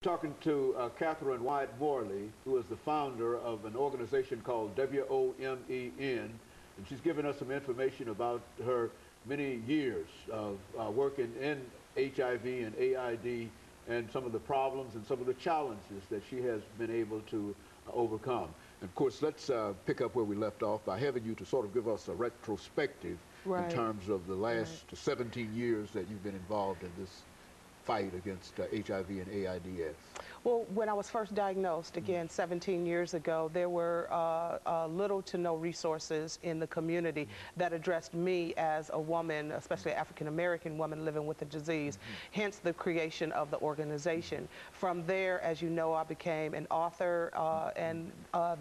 Talking to CWyatt-Morley, who is the founder of an organization called WOMEN, and she's given us some information about her many years of working in HIV and AID and some of the problems and some of the challenges that she has been able to overcome. And of course, let's pick up where we left off by having you to sort of give us a retrospective in terms of the last 17 years that you've been involved in this fight against HIV and AIDS. Well, when I was first diagnosed, again, 17 years ago, there were little to no resources in the community that addressed me as a woman, especially African-American woman living with the disease, hence the creation of the organization. From there, as you know, I became an author, and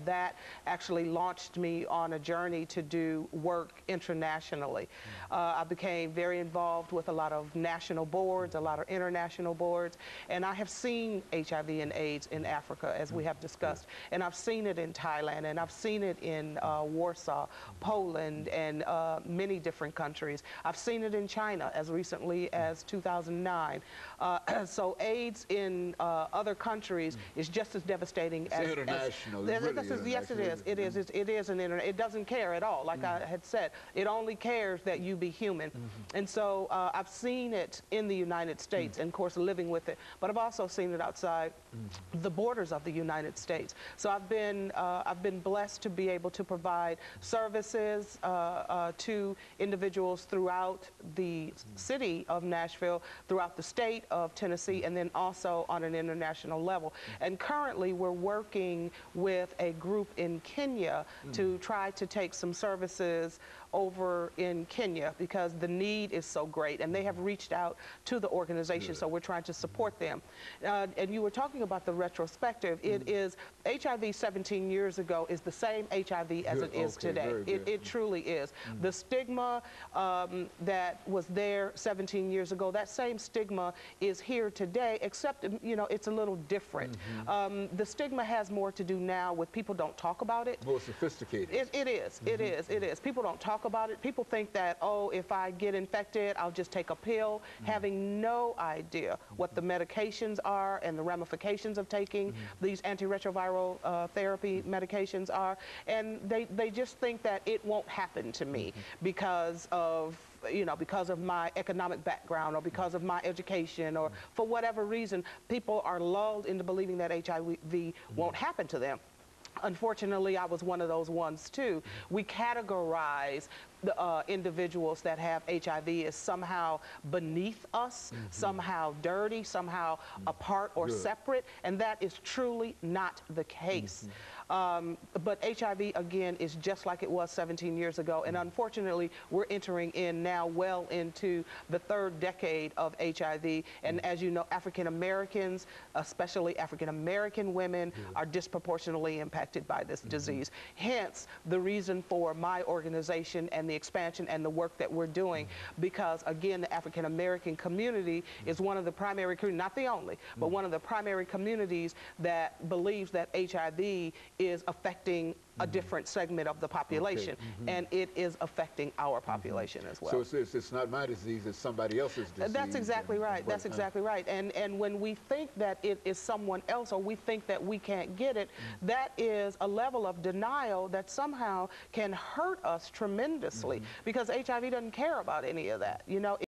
that actually launched me on a journey to do work internationally. I became very involved with a lot of national boards, a lot of international boards, and I have seen HIV and AIDS in Africa, as we have discussed, and I've seen it in Thailand, and I've seen it in Warsaw, Poland, and many different countries. I've seen it in China as recently as 2009. So AIDS in other countries is just as devastating as international. Yes, it is. It is an internet. It doesn't care at all. Like I had said, it only cares that you be human. And so I've seen it in the United States, and of course living with it, but I've also seen it outside the borders of the United States. So I've been blessed to be able to provide services to individuals throughout the city of Nashville, throughout the state of Tennessee, and then also on an international level. And currently we're working with a group in Kenya to try to take some services over in Kenya because the need is so great, and they have reached out to the organization, so we're trying to support them. And you were talking about the retrospective. It is HIV 17 years ago is the same HIV as it is today. It truly is. The stigma that was there 17 years ago, that same stigma is here today, except, you know, it's a little different. The stigma has more to do now with people don't talk about it. More sophisticated. It is. People don't talk about it. People think that, oh, if I get infected, I'll just take a pill, having no idea what the medications are and the ramifications of taking these antiretroviral therapy medications are. And they just think that it won't happen to me because of because of my economic background or because of my education or for whatever reason, people are lulled into believing that HIV won't happen to them. Unfortunately, I was one of those ones too. We categorize the individuals that have HIV as somehow beneath us, somehow dirty, somehow apart or separate, and that is truly not the case. But HIV, again, is just like it was 17 years ago, and unfortunately, we're entering in now well into the third decade of HIV, and as you know, African Americans, especially African American women, are disproportionately impacted by this disease. Hence, the reason for my organization and the expansion and the work that we're doing, because again, the African American community is one of the primary, not the only, but one of the primary communities that believes that HIV is affecting a different segment of the population, and it is affecting our population as well. So it's not my disease, it's somebody else's disease. That's exactly right. That's exactly right. And when we think that it is someone else, or we think that we can't get it, that is a level of denial that somehow can hurt us tremendously, because HIV doesn't care about any of that. You know.